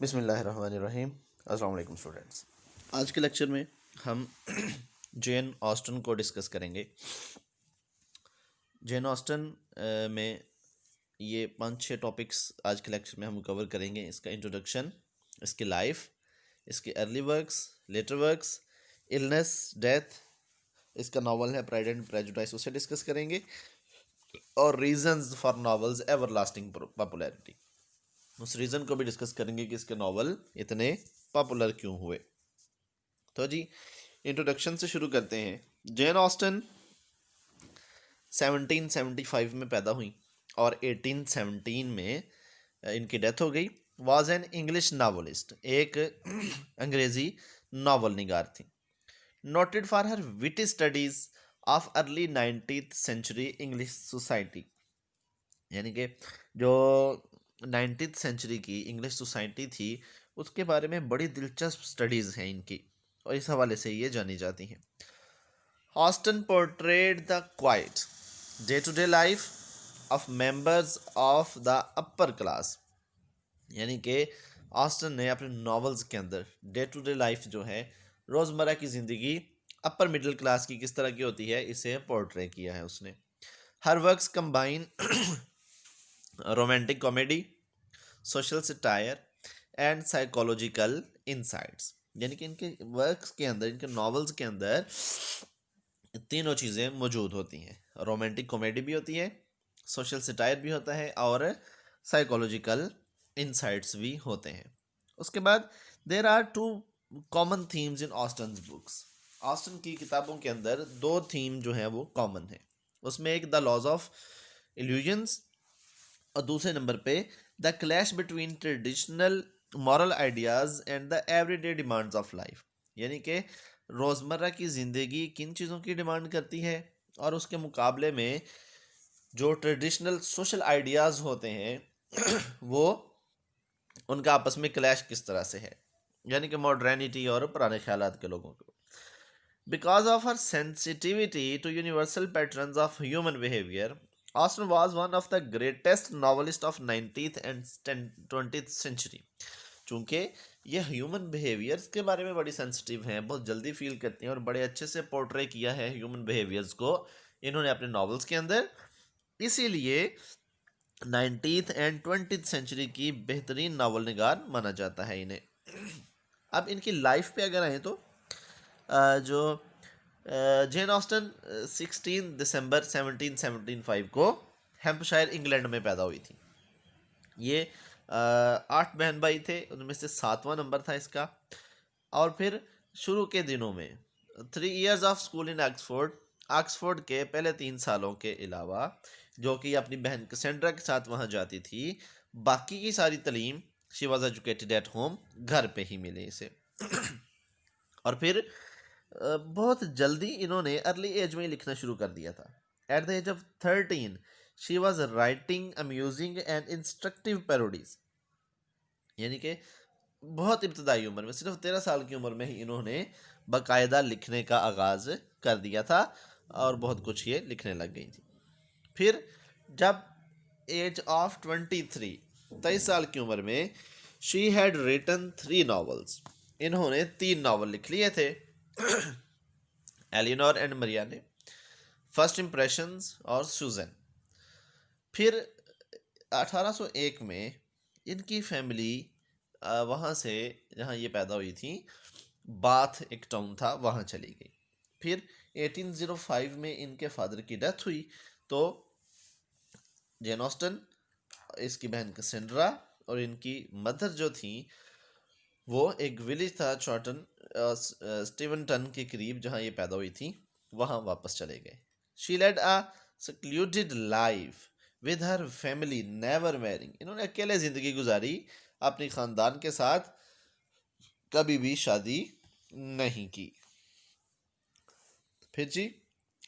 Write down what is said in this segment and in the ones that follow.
बिस्मिल्लाहिर्रहमानिर्रहीम। अस्सलाम वालेकुम स्टूडेंट्स। आज के लेक्चर में हम जेन ऑस्टन को डिस्कस करेंगे। जेन ऑस्टन में ये 5-6 टॉपिक्स आज के लेक्चर में हम कवर करेंगे। इसका इंट्रोडक्शन, इसकी लाइफ, इसके early works, later works, illness, death, इसका नावल है प्राइड एंड प्रेजुडिस, उसे डिस्कस करेंगे, और reasons for novels everlasting popularity, उस रीज़न को भी डिस्कस करेंगे कि इसके नावल इतने पॉपुलर क्यों हुए। तो जी इंट्रोडक्शन से शुरू करते हैं। जेन ऑस्टन 1775 में पैदा हुई और 1817 में इनकी डेथ हो गई। वाज एन इंग्लिश नावलिस्ट, एक अंग्रेज़ी नावल निगार थी। Noted for her witty studies of early 19th century English society, यानी कि जो 19th सेंचुरी की इंग्लिश सोसाइटी थी उसके बारे में बड़ी दिलचस्प स्टडीज़ हैं इनकी, और इस हवाले से ये जानी जाती हैं। Austen portrayed the quiet day to day life of members of the upper class, यानी कि ऑस्टन ने अपने नॉवेल्स के अंदर डे टू डे लाइफ जो है, रोज़मर्रा की ज़िंदगी अपर मिडिल क्लास की किस तरह की होती है, इसे पोर्ट्रे किया है उसने। हर works combine romantic comedy, social satire and psychological insights, यानी कि इनके वर्क्स के अंदर, इनके नॉवेल्स के अंदर तीनों चीज़ें मौजूद होती हैं। रोमांटिक कॉमेडी भी होती है, सोशल सटायर भी होता है, और साइकोलॉजिकल इंसाइट्स भी होते हैं। उसके बाद there are 2 common themes in Austen's books. Austen की किताबों के अंदर 2 थीम जो हैं वो कॉमन है। उसमें एक द लॉज ऑफ इल्यूजन्स, और दूसरे नंबर पे the clash between traditional moral ideas and the everyday demands of life, यानी कि रोज़मर्रा की ज़िंदगी किन चीज़ों की डिमांड करती है और उसके मुकाबले में जो ट्रेडिशनल सोशल आइडियाज़ होते हैं वो उनका आपस में क्लैश किस तरह से है, यानी कि मॉडर्निटी और पुराने ख्यालात के लोगों को। Because of her sensitivity to universal patterns of human behavior, Austen was one of the greatest novelists of 19th and 20th century. चूँकि ये ह्यूमन बिहेवियर्स के बारे में बड़ी सेंसिटिव हैं, बहुत जल्दी फील करती हैं, और बड़े अच्छे से पोर्ट्रे किया है ह्यूमन बिहेवियर्स को इन्होंने अपने नॉवेल्स के अंदर। इसीलिए 19th एंड 20th सेंचुरी की बेहतरीन नावल निगार माना जाता है इन्हें। अब इनकी लाइफ पे अगर आए तो जो जेन ऑस्टन 16 दिसंबर 1775 को हैम्पशायर इंग्लैंड में पैदा हुई थी। ये 8 बहन भाई थे, उनमें से 7वां नंबर था इसका। और फिर शुरू के दिनों में 3 years of school in Oxford के पहले 3 सालों के अलावा, जो कि अपनी बहन कैसेंड्रा के साथ वहाँ जाती थी, बाकी की सारी तालीम she was educated at home, घर पे ही मिले इसे। और फिर बहुत जल्दी इन्होंने अर्ली एज में लिखना शुरू कर दिया था। At the age of 13 she was writing amusing and instructive parodies, यानी कि बहुत इब्तदाई उम्र में, सिर्फ 13 साल की उम्र में ही इन्होंने बाकायदा लिखने का आगाज़ कर दिया था, और बहुत कुछ ये लिखने लग गई थी। फिर जब एज ऑफ 23 साल की उम्र में शी हैड रिटन 3 नॉवेल्स, इन्होंने 3 नावल लिख लिए थे। एलिनोर एंड मरियाने, फर्स्ट इम्प्रेशंस और सूजन। फिर 1801 में इनकी फैमिली वहाँ से, जहाँ ये पैदा हुई थी, बाथ एक टाउन था, वहाँ चली गई। फिर 1805 में इनके फादर की डेथ हुई, तो जेन ऑस्टन, इसकी बहन कैसेंड्रा और इनकी मदर जो थी, वो एक विलेज था चॉर्टन स्टीवनटन के करीब, जहाँ ये पैदा हुई थी, वहाँ वापस चले गए। She led a secluded life with her family, never marrying, इन्होंने अकेले ज़िंदगी गुजारी, अपने ख़ानदान के साथ कभी भी शादी नहीं की। फिर जी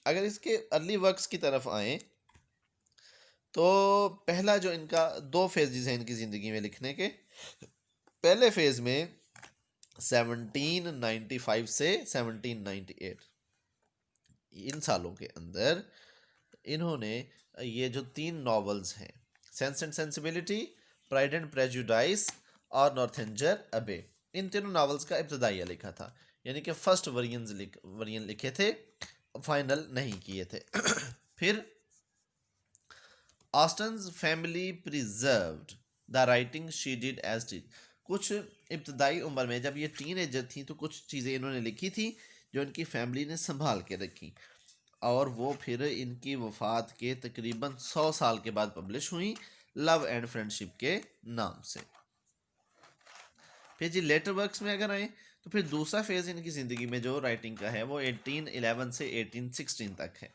अगर इसके अर्ली वर्क्स की तरफ आए तो पहला जो इनका 2 फेजेस हैं इनकी ज़िंदगी में लिखने के। पहले फेज़ में 1795 से 1798, इन सालों के अंदर इन्होंने ये जो 3 नॉवेल्स हैं, sense and sensibility, pride and prejudice और नॉर्थेंजर अबे। इन तीनों नावल्स का इब्तदाइया लिखा था, यानी कि फर्स्ट वर्जन लिखे थे, फाइनल नहीं किए थे। फिर Austen's family preserved the writing she did as did. कुछ इब्तदाई उम्र में जब ये टीनेजर थी तो कुछ चीज़ें इन्होंने लिखी थी जो इनकी फैमिली ने संभाल के रखी, और वो फिर इनकी वफ़ात के तकरीबन 100 साल के बाद पब्लिश हुई, लव एंड फ्रेंडशिप के नाम से। फिर जी लेटर वर्क्स में अगर आए तो फिर दूसरा फेज़ इनकी ज़िंदगी में जो राइटिंग का है वो 1811 से 1816 तक है।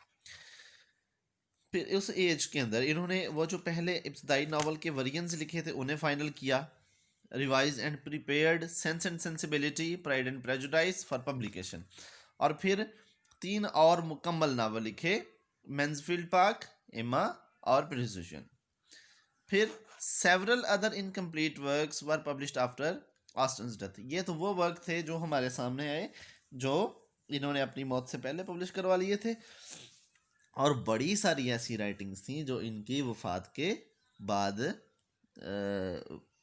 फिर उस एज के अंदर इन्होंने वो जो पहले इब्तदाई नावल के वर्जन्स लिखे थे उन्हें फाइनल किया, revise and prepared sense and sensibility, pride and prejudice for publication. और फिर 3 और मुकम्मल नावल लिखे, मैन्सफील्ड पार्क, एमा और प्रिजुशन। फिर several other incomplete works were published after ऑस्टन्स death. ये तो वो वर्क थे जो हमारे सामने आए जो इन्होंने अपनी मौत से पहले पब्लिश करवा लिए थे, और बड़ी सारी ऐसी राइटिंग्स थी जो इनकी वफ़ात के बाद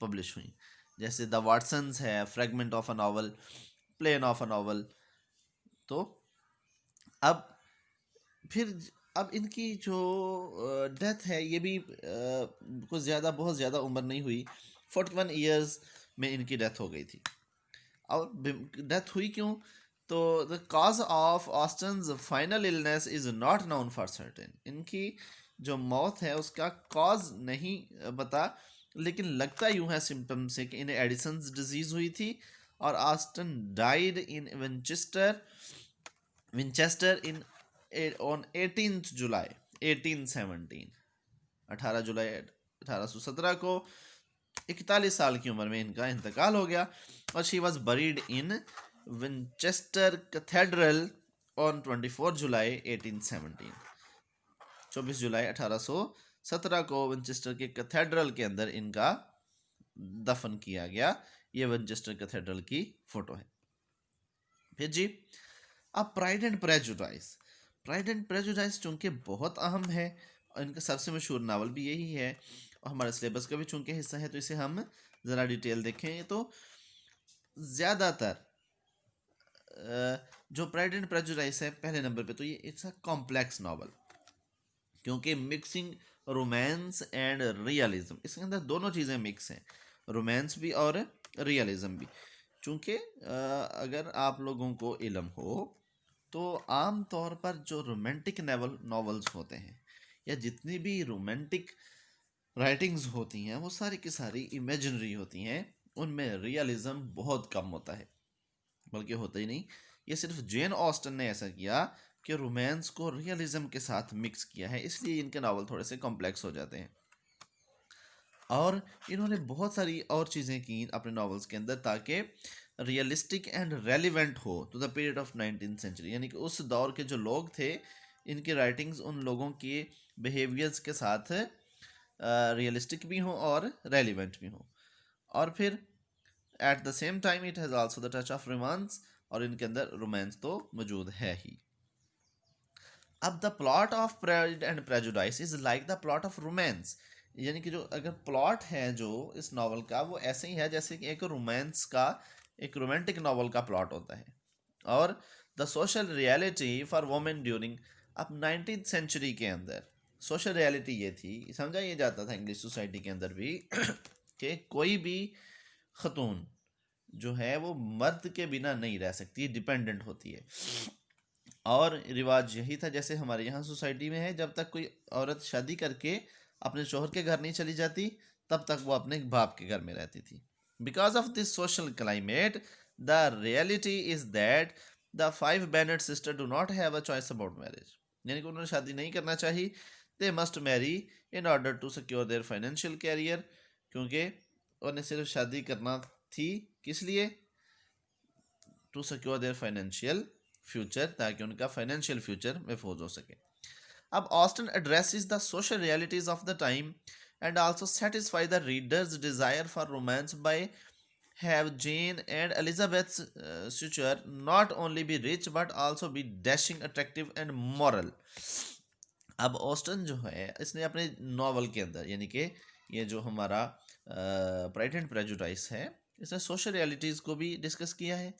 पब्लिश हुई, जैसे द वाटसन्स है, fragment of a novel, plan of a novel. तो अब फिर अब इनकी जो डेथ है ये भी कुछ ज़्यादा बहुत ज़्यादा उम्र नहीं हुई, 41 ईयर्स में इनकी डेथ हो गई थी। अब डेथ हुई क्यों? तो the cause of Austen's final illness is not known for certain. इनकी जो मौत है उसका कॉज नहीं पता, लेकिन लगता यूं है सिम्टम से कि इन्हें एडिसन्स डिजीज हुई थी, और Austen died in Winchester in on 18 जुलाई 1817। 18 जुलाई 1817 को 41 साल की उम्र में इनका इंतकाल हो गया, और she was buried in Winchester cathedral on 24 जुलाई 1817। 24 जुलाई 1817 को विंचेस्टर के कैथेड्रल के अंदर इनका दफन किया गया। ये विंचेस्टर कैथेड्रल की फोटो है। फिर जी अब pride and prejudice. Pride and prejudice चूंकि बहुत अहम है, और इनका सबसे मशहूर नावल भी यही है, और हमारे सिलेबस का भी चूंकि हिस्सा है, तो इसे हम ज़रा डिटेल देखें तो ज़्यादातर जो प्राइड एंड प्रेजुडाइस है पहले नंबर पे, तो ये इट्स अ कॉम्प्लेक्स नावल, क्योंकि मिक्सिंग रोमांस एंड रियलिज्म, इसके अंदर दोनों चीज़ें मिक्स हैं, रोमांस भी और रियलिज्म भी। चूँकि अगर आप लोगों को इल्म हो तो आम तौर पर जो रोमांटिक नॉवेल्स होते हैं, या जितनी भी रोमांटिक राइटिंग्स होती हैं, वो सारी की सारी इमेजिनरी होती हैं, उनमें रियलिज्म बहुत कम होता है, बल्कि होता ही नहीं। ये सिर्फ जेन ऑस्टन ने ऐसा किया कि रोमांस को रियलिज्म के साथ मिक्स किया है, इसलिए इनके नावल थोड़े से कॉम्प्लेक्स हो जाते हैं। और इन्होंने बहुत सारी और चीज़ें की अपने नावल्स के अंदर ताकि रियलिस्टिक एंड रेलिवेंट हो to the period of 19th century, यानी कि उस दौर के जो लोग थे, इनकी राइटिंग्स उन लोगों के बिहेवियर्स के साथ रियलिस्टिक भी हों और रेलिवेंट भी हों। और फिर at the same time it has also the touch of romance, और इनके अंदर रोमांस तो मौजूद है ही। अब the plot of pride and prejudice is like the plot of romance, यानी कि जो अगर प्लॉट है जो इस नावल का, वो ऐसे ही है जैसे कि एक रोमांस का, एक रोमांटिक नावल का प्लॉट होता है। और the social reality for women during, अब 19th सेंचुरी के अंदर सोशल रियलिटी ये थी, समझा ये जाता था इंग्लिश सोसाइटी के अंदर भी कि कोई भी खतून जो है वो मर्द के बिना नहीं रह सकती, डिपेंडेंट होती है। और रिवाज यही था जैसे हमारे यहाँ सोसाइटी में है, जब तक कोई औरत शादी करके अपने शोहर के घर नहीं चली जाती तब तक वो अपने बाप के घर में रहती थी। Because of this social climate the reality is that the 5 Bennet sister do not have a choice about marriage, यानी कि उन्होंने शादी नहीं करना चाहिए, they must marry in order to secure their financial career, क्योंकि उन्हें सिर्फ शादी करना थी, किस लिए? To secure their financial future, ताकि उनका फाइनेंशियल फ्यूचर महफूज हो सके। अब Austen addresses the social realities of the time and also satisfy the readers desire for romance by have Jane and Elizabeth's suture not only be rich but also be dashing, attractive and moral। अब Austin जो है इसने अपने novel के अंदर, यानी कि ये जो हमारा प्राइड एंड प्रेजुडाइस है, इसने सोशल रियलिटीज़ को भी डिस्कस किया है,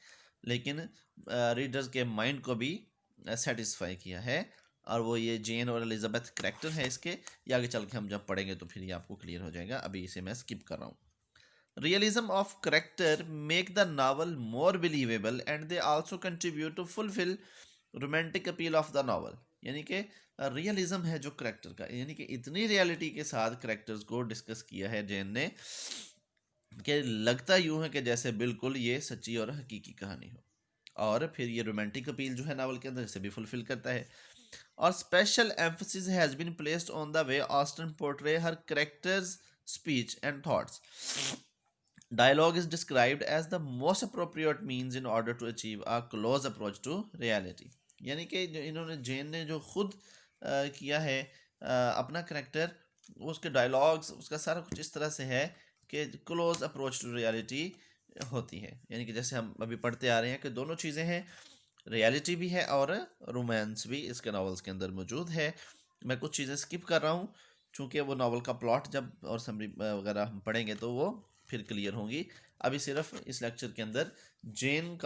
लेकिन रीडर्स के माइंड को भी सेटिस्फाई किया है। और वो ये जेन और एलिजाबेथ करैक्टर है इसके, ये आगे चल के हम जब पढ़ेंगे तो फिर ये आपको क्लियर हो जाएगा, अभी इसे मैं स्किप कर रहा हूँ। Realism of character make the novel more believable and they also contribute to fulfill romantic appeal of the novel। यानी कि रियलिज्म है जो करेक्टर का, यानी कि इतनी रियलिटी के साथ करेक्टर्स को डिस्कस किया है जेन ने कि लगता यूं है कि जैसे बिल्कुल ये सच्ची और हकीकी कहानी हो। और फिर ये रोमांटिक अपील जो है नावल के अंदर इसे भी फुलफिल करता है। और special emphasis has been placed on the way Austen portray her characters speech and thoughts. Dialogue is described as the most appropriate means in order to achieve a close approach to reality। यानी कि जो इन्होंने जेन ने जो खुद किया है अपना करेक्टर, उसके डायलॉग्स, उसका सारा कुछ इस तरह से है कि क्लोज अप्रोच टू रियलिटी होती है। यानी कि जैसे हम अभी पढ़ते आ रहे हैं कि दोनों चीज़ें हैं, रियलिटी भी है और रोमांस भी इसके नावल्स के अंदर मौजूद है। मैं कुछ चीज़ें स्किप कर रहा हूँ चूँकि वो नावल का प्लॉट जब और समरी वगैरह हम पढ़ेंगे तो वो फिर क्लियर होंगी। अभी सिर्फ इस लेक्चर के अंदर जेन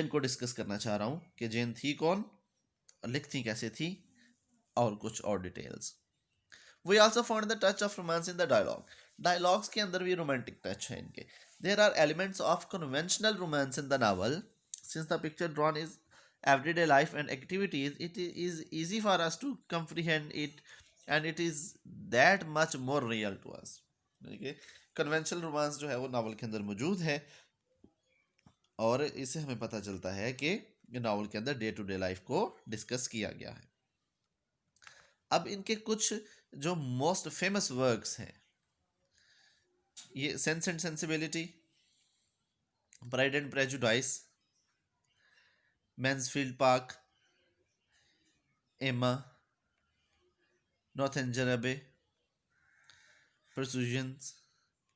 को डिस्कस करना चाह रहा हूँ कि जेन थी कौन, लिखती कैसे थी, और कुछ और details. We also found the touch of romance in the dialogues के अंदर भी रोमांटिक टच है इनके। There are elements of conventional romance in the novel since the picture drawn is everyday life and activities, it is easy for us to comprehend it and it is that much more real to us। Conventional romance जो है वो novel के अंदर मौजूद है और इससे हमें पता चलता है कि नावल के अंदर डे टू डे लाइफ को डिस्कस किया गया है। अब इनके कुछ जो मोस्ट फेमस वर्क्स हैं, ये sense and sensibility, pride and prejudice, Mansfield park, एमा, नॉर्थएंजल एबे, परसुजन्स,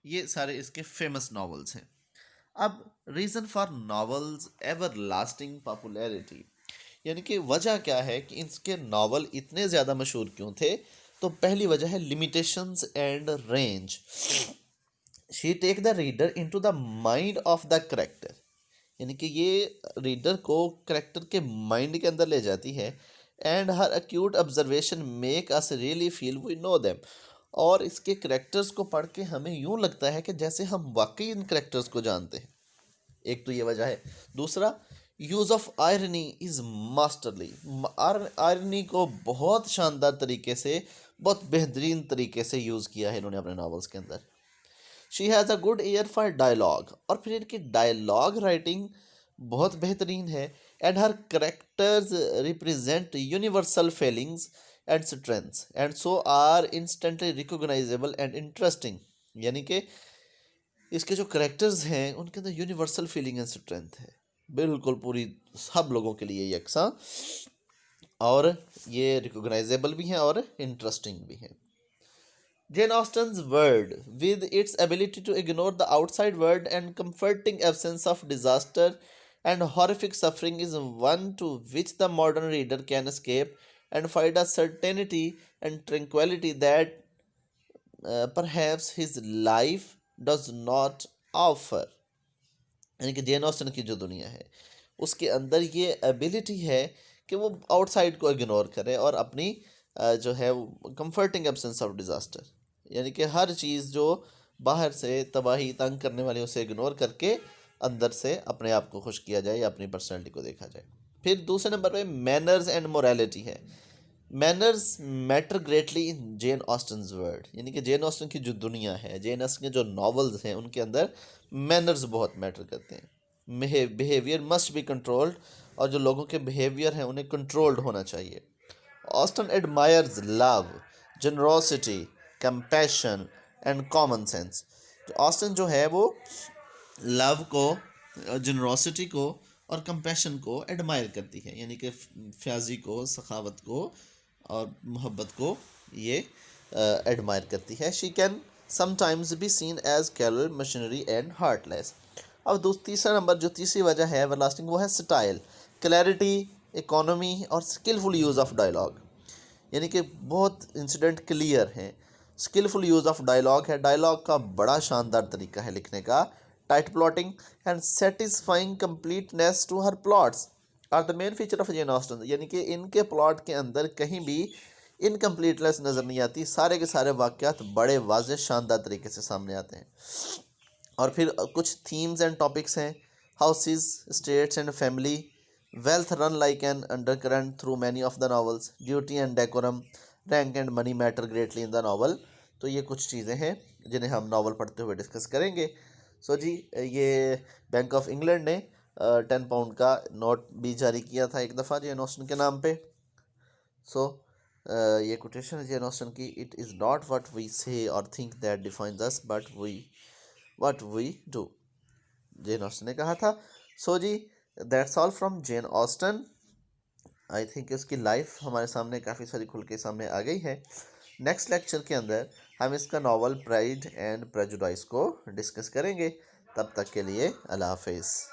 ये सारे इसके फेमस नॉवेल्स हैं। अब reason for novels ever lasting popularity, यानी कि वजह क्या है कि इसके नावल इतने ज़्यादा मशहूर क्यों थे, तो पहली वजह है limitations and range. She take the reader into the mind of the character, यानी कि ये रीडर को करेक्टर के माइंड के अंदर ले जाती है। And her acute observation make us really feel we know them, और इसके करेक्टर्स को पढ़ के हमें यूं लगता है कि जैसे हम वाकई इन करेक्टर्स को जानते हैं। एक तो ये वजह है। दूसरा, use of irony is masterly, irony को बहुत शानदार तरीके से, बहुत बेहतरीन तरीके से यूज़ किया है इन्होंने अपने नावल्स के अंदर। She has a good ear for dialogue, और फिर इनकी डायलॉग राइटिंग बहुत बेहतरीन है। And her characters represent universal feelings and strengths and so are instantly recognisable and interesting, यानी कि इसके जो करेक्टर्स हैं उनके अंदर यूनिवर्सल फीलिंग एंड स्ट्रेंथ है, बिल्कुल पूरी सब लोगों के लिए यकसा, और ये रिकॉग्नाइजेबल भी हैं और इंटरेस्टिंग भी हैं। Jane Austen's world, with its ability to ignore the outside world and comforting absence of disaster and horrific suffering, is one to which the modern reader can escape and find a certainty and tranquility that perhaps his life does not offer। यानी कि जेन Austen की जो दुनिया है उसके अंदर ये ability है कि वो आउटसाइड को इग्नोर करे और अपनी जो है कंफर्टिंग एब्सेंस ऑफ डिज़ास्टर, यानी कि हर चीज़ जो बाहर से तबाही तंग करने वाली उसे इग्नोर करके अंदर से अपने आप को खुश किया जाए या अपनी पर्सनैलिटी को देखा जाए। फिर दूसरे नंबर पे मैनर्स एंड मोरालिटी है। Manners matter greatly in Jane Austen's world, यानी कि जेन ऑस्टन की जो दुनिया है, जेन ऑस्टन के जो नॉवेल्स हैं उनके अंदर मैनर्स बहुत मैटर करते हैं। बिहेवियर मस्ट बी कंट्रोल्ड, और जो लोगों के बिहेवियर हैं उन्हें कंट्रोल्ड होना चाहिए। Austen admires love, generosity, compassion and common sense. Austen जो है वो लव को, जनरोसिटी को और कंपैशन को एडमायर करती है, यानी कि फ्याजी को, सखावत को और मोहब्बत को ये एडमायर करती है। She can sometimes be seen as cruel, machinery and heartless. अब तीसरा नंबर जो तीसरी वजह है एवरलास्टिंग, वो है स्टाइल, क्लैरिटी, इकोनॉमी और स्किलफुल यूज़ ऑफ डायलॉग, यानी कि बहुत इंसिडेंट क्लियर हैं, स्किलफुल यूज़ ऑफ डायलॉग है, डायलॉग का बड़ा शानदार तरीका है लिखने का। Tight plotting and satisfying completeness to her plots are the main feature of Jane Austen, यानी कि इनके प्लॉट के अंदर कहीं भी इनकम्प्लीटनेस नज़र नहीं आती, सारे के सारे वाक़यात बड़े वाज़ेह शानदार तरीके से सामने आते हैं। और फिर कुछ थीम्स एंड टॉपिक्स हैं, houses, states and family, wealth run like an under current through many of the novels, duty and decorum, rank and money matter greatly in the novel. तो ये कुछ चीज़ें हैं जिन्हें हम नावल पढ़ते हुए डिस्कस करेंगे। सो जी, ये बैंक ऑफ इंग्लैंड ने 10 पाउंड का नोट भी जारी किया था एक दफ़ा जेन ऑस्टन के नाम पे। सो ये कोटेशन है जेन ऑस्टन की, it is not what we say और think that defines us but what we do, Jane Austen ने कहा था। सो जी, that's all from Jane Austen. I think उसकी लाइफ हमारे सामने काफ़ी सारी खुल के सामने आ गई है। नेक्स्ट लेक्चर के अंदर हम इसका नावल प्राइड एंड प्रेजुडाइज को डिस्कस करेंगे। तब तक के लिए अल्लाह हाफिज़।